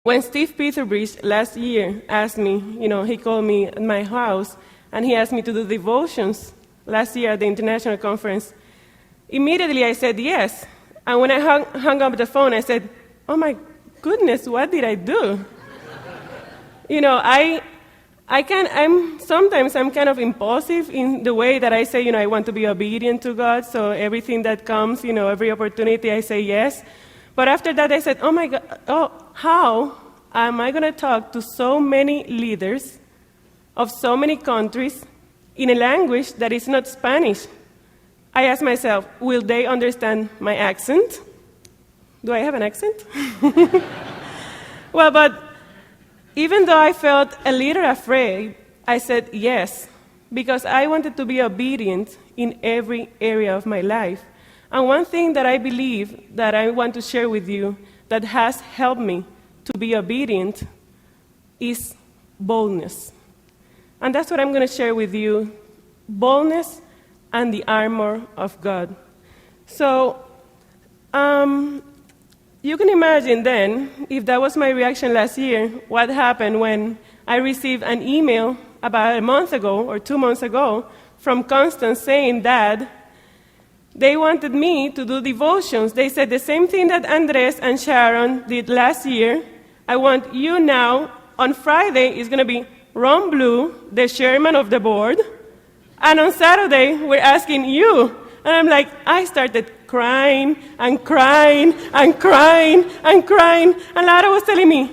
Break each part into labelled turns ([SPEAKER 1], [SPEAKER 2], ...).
[SPEAKER 1] When Steve Peterbridge last year asked me, he called me at my house, and he asked me to do devotions last year at the international conference, immediately I said yes. And when I hung up the phone, I said, oh my goodness, what did I do? Sometimes I'm kind of impulsive in the way that I say, I want to be obedient to God, so everything that comes, every opportunity, I say yes. But after that, I said, oh my God, how am I going to talk to so many leaders of so many countries in a language that is not Spanish? I asked myself, will they understand my accent? Do I have an accent? Well, but even though I felt a little afraid, I said yes, because I wanted to be obedient in every area of my life. And one thing that I believe that I want to share with you that has helped me to be obedient is boldness. And that's what I'm going to share with you, boldness and the armor of God. So, you can imagine then, if that was my reaction last year, what happened when I received an email about a month ago or 2 months ago from Constance saying that they wanted me to do devotions. They said the same thing that Andres and Sharon did last year. I want you now, on Friday, is going to be Ron Blue, the chairman of the board, and on Saturday, we're asking you. And I'm like, I started crying and crying and crying and crying. And Lara was telling me,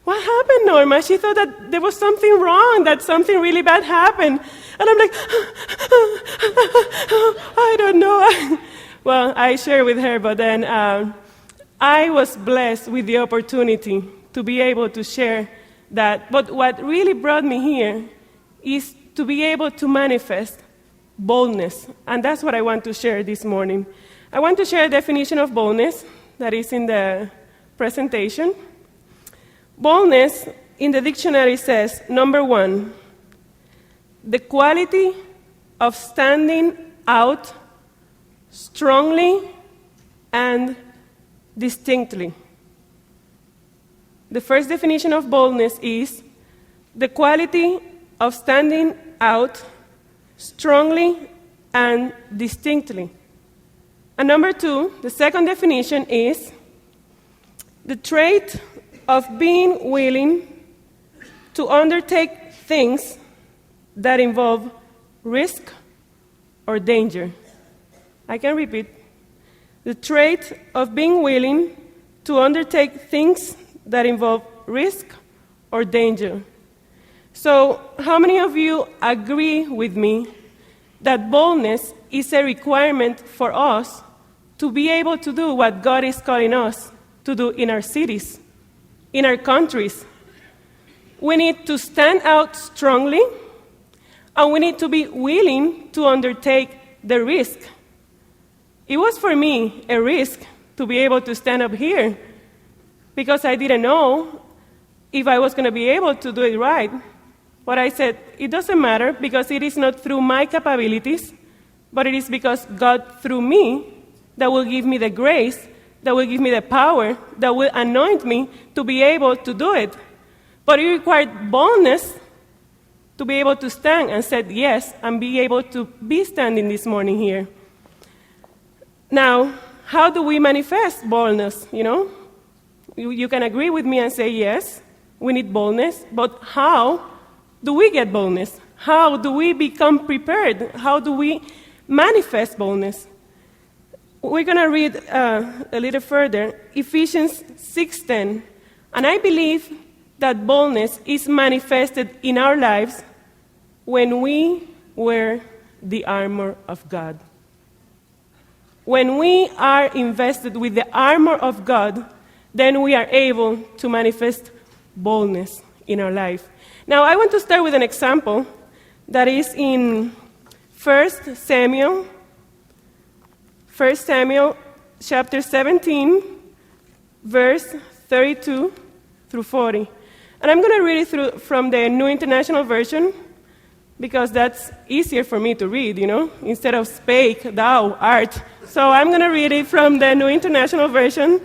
[SPEAKER 1] what happened, Norma? She thought that there was something wrong, that something really bad happened. And I'm like, I don't know. Well, I shared with her, but then I was blessed with the opportunity to be able to share that. But what really brought me here is to be able to manifest boldness. And that's what I want to share this morning. I want to share a definition of boldness that is in the presentation. Boldness in the dictionary says, number 1, the quality of standing out strongly and distinctly. The first definition of boldness is the quality of standing out strongly and distinctly. And number 2, the second definition is the trait of being willing to undertake things that involve risk or danger. I can repeat. The trait of being willing to undertake things that involve risk or danger. So, how many of you agree with me that boldness is a requirement for us to be able to do what God is calling us to do in our cities, in our countries? We need to stand out strongly, and we need to be willing to undertake the risk. It was for me a risk to be able to stand up here because I didn't know if I was going to be able to do it right. But I said, it doesn't matter because it is not through my capabilities, but it is because God, through me, that will give me the grace, that will give me the power, that will anoint me to be able to do it. But it required boldness to be able to stand and said yes and be able to be standing this morning here. Now, how do we manifest boldness, You can agree with me and say yes, we need boldness, but how do we get boldness? How do we become prepared? How do we manifest boldness? We're going to read a little further, Ephesians 6:10. And I believe that boldness is manifested in our lives when we wear the armor of God. When we are invested with the armor of God, then we are able to manifest boldness in our life. Now, I want to start with an example that is in 1 Samuel chapter 17, verse 32 through 40. And I'm going to read it from the New International Version because that's easier for me to read, instead of spake, thou art. So I'm going to read it from the New International Version.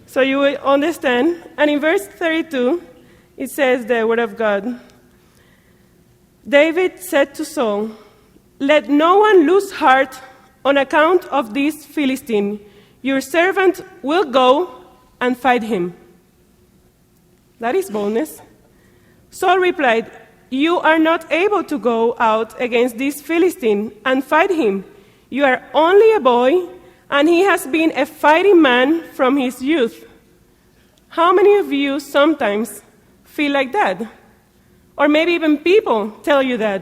[SPEAKER 1] so you will understand. And in verse 32, it says the word of God. David said to Saul, "Let no one lose heart on account of this Philistine. Your servant will go and fight him." That is boldness. Saul replied, "You are not able to go out against this Philistine and fight him. You are only a boy, and he has been a fighting man from his youth." How many of you sometimes feel like that? Or maybe even people tell you that.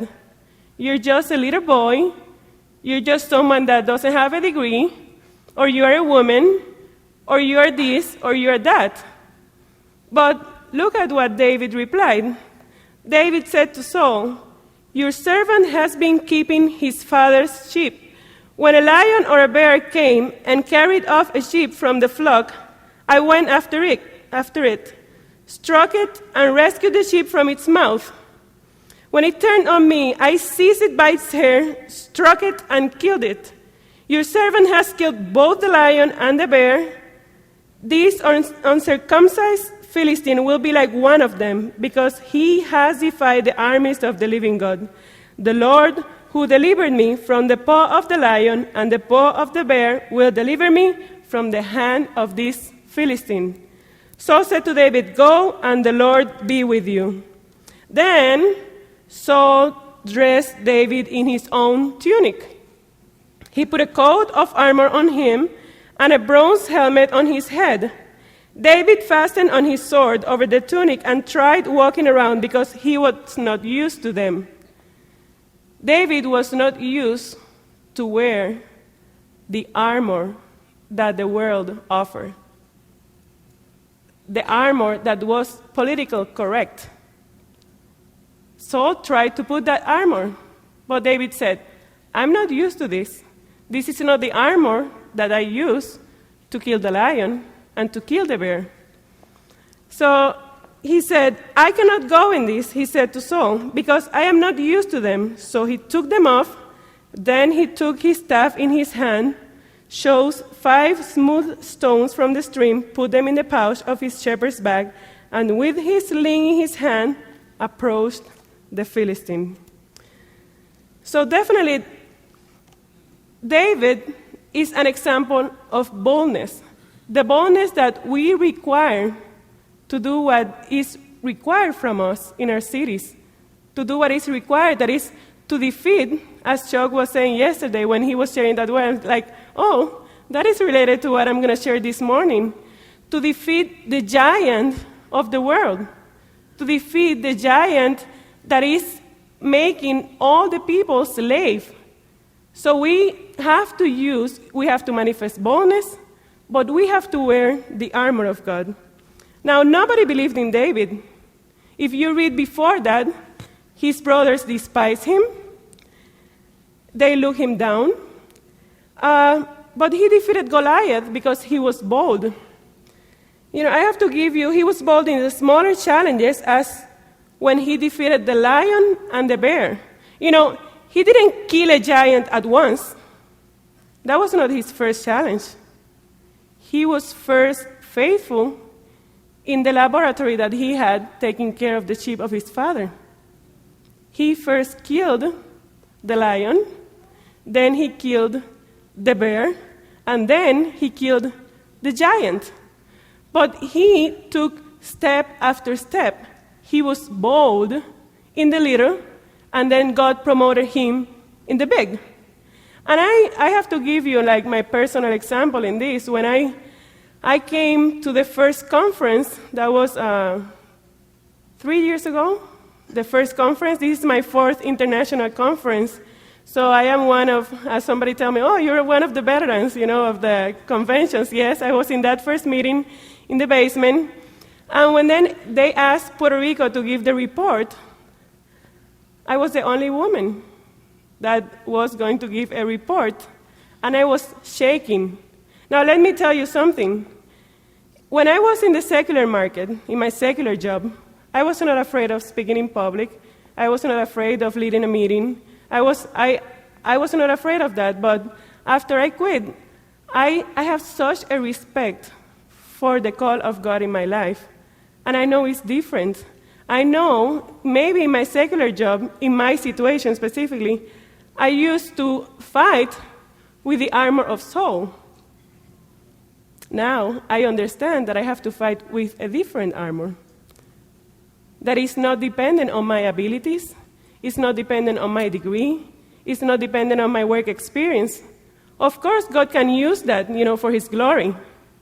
[SPEAKER 1] You're just a little boy, you're just someone that doesn't have a degree, or you are a woman, or you are this, or you are that. But look at what David replied. David said to Saul, "Your servant has been keeping his father's sheep. When a lion or a bear came and carried off a sheep from the flock, I went after it, struck it, and rescued the sheep from its mouth. When it turned on me, I seized it by its hair, struck it, and killed it. Your servant has killed both the lion and the bear. This uncircumcised Philistine will be like one of them, because he has defied the armies of the living God. The Lord, who delivered me from the paw of the lion and the paw of the bear, will deliver me from the hand of this Philistine." Saul said to David, "Go, and the Lord be with you." Then Saul dressed David in his own tunic. He put a coat of armor on him and a bronze helmet on his head. David fastened on his sword over the tunic and tried walking around because he was not used to them. David was not used to wear the armor that the world offered, the armor that was politically correct. Saul tried to put that armor, but David said, "I'm not used to this. This is not the armor that I use to kill the lion and to kill the bear." So he said, "I cannot go in this," he said to Saul, "because I am not used to them." So he took them off. Then he took his staff in his hand, chose 5 smooth stones from the stream, put them in the pouch of his shepherd's bag, and with his sling in his hand, approached the Philistine. So definitely, David is an example of boldness. The boldness that we require to do what is required from us in our cities, to do what is required, that is to defeat, as Chuck was saying yesterday when he was sharing that word, like, oh, that is related to what I'm going to share this morning, to defeat the giant of the world, to defeat the giant that is making all the people slave. So we have to manifest boldness, but we have to wear the armor of God. Now, nobody believed in David. If you read before that, his brothers despised him. They looked him down. But he defeated Goliath because he was bold. I have to give you, he was bold in the smaller challenges, as when he defeated the lion and the bear. He didn't kill a giant at once. That was not his first challenge. He was first faithful in the laboratory that he had, taking care of the sheep of his father. He first killed the lion, then he killed the bear, and then he killed the giant. But he took step after step. He was bold in the little, and then God promoted him in the big. And I have to give you my personal example in this. When I came to the first conference, that was 3 years ago, the first conference. This is my 4th international conference. So I am one of, as somebody tell me, "Oh, you're one of the veterans, of the conventions." Yes, I was in that first meeting in the basement. And when then they asked Puerto Rico to give the report, I was the only woman that was going to give a report, and I was shaking. Now, let me tell you something. When I was in the secular market, in my secular job, I was not afraid of speaking in public. I was not afraid of leading a meeting. I was not afraid of that, but after I quit, I have such a respect for the call of God in my life. And I know it's different. I know maybe in my secular job, in my situation specifically, I used to fight with the armor of Saul. Now I understand that I have to fight with a different armor that is not dependent on my abilities, it's not dependent on my degree, it's not dependent on my work experience. Of course, God can use that, for His glory.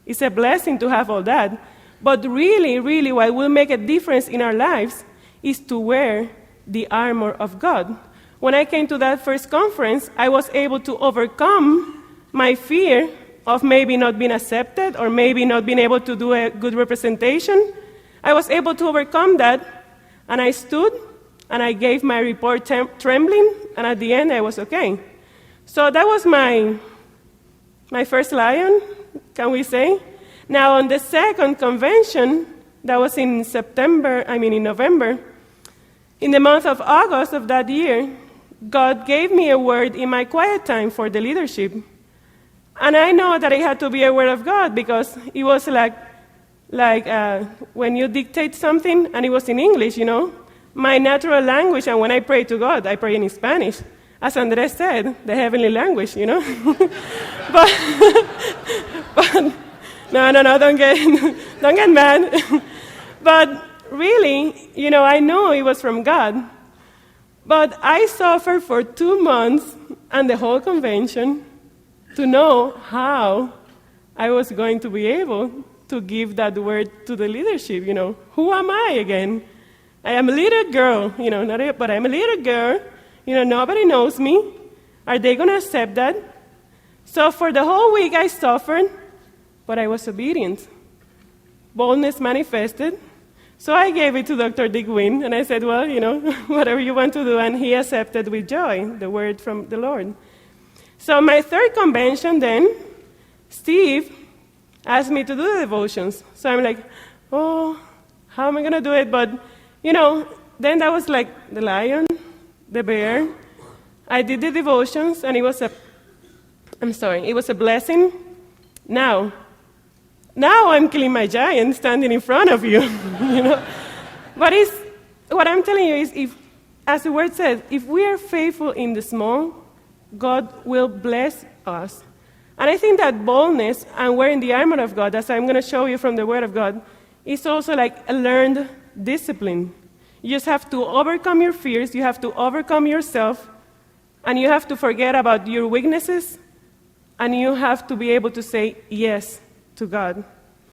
[SPEAKER 1] It's a blessing to have all that. But really, really, what will make a difference in our lives is to wear the armor of God. When I came to that first conference, I was able to overcome my fear of maybe not being accepted or maybe not being able to do a good representation. I was able to overcome that, and I stood and I gave my report trembling, and at the end I was okay. So that was my first lion, can we say? Now on the second convention, that was in November, in the month of August of that year, God gave me a word in my quiet time for the leadership. And I know that it had to be a word of God because it was like when you dictate something and it was in English, my natural language, and when I pray to God, I pray in Spanish. As Andres said, the heavenly language, but no, don't get mad. But really, I know it was from God. But I suffered for 2 months and the whole convention to know how I was going to be able to give that word to the leadership. Who am I again? I am a little girl, but I'm a little girl. Nobody knows me. Are they going to accept that? So for the whole week I suffered, but I was obedient. Boldness manifested. So I gave it to Dr. Dick Wynn, and I said, well, whatever you want to do, and he accepted with joy the word from the Lord. So my third convention then, Steve asked me to do the devotions. So I'm like, oh, how am I going to do it? But, then that was like the lion, the bear. I did the devotions, and it was a blessing. Now I'm killing my giant standing in front of you, But what I'm telling you is, as the word says, if we are faithful in the small, God will bless us. And I think that boldness and wearing the armor of God, as I'm going to show you from the Word of God, is also like a learned discipline. You just have to overcome your fears, you have to overcome yourself, and you have to forget about your weaknesses, and you have to be able to say yes to God.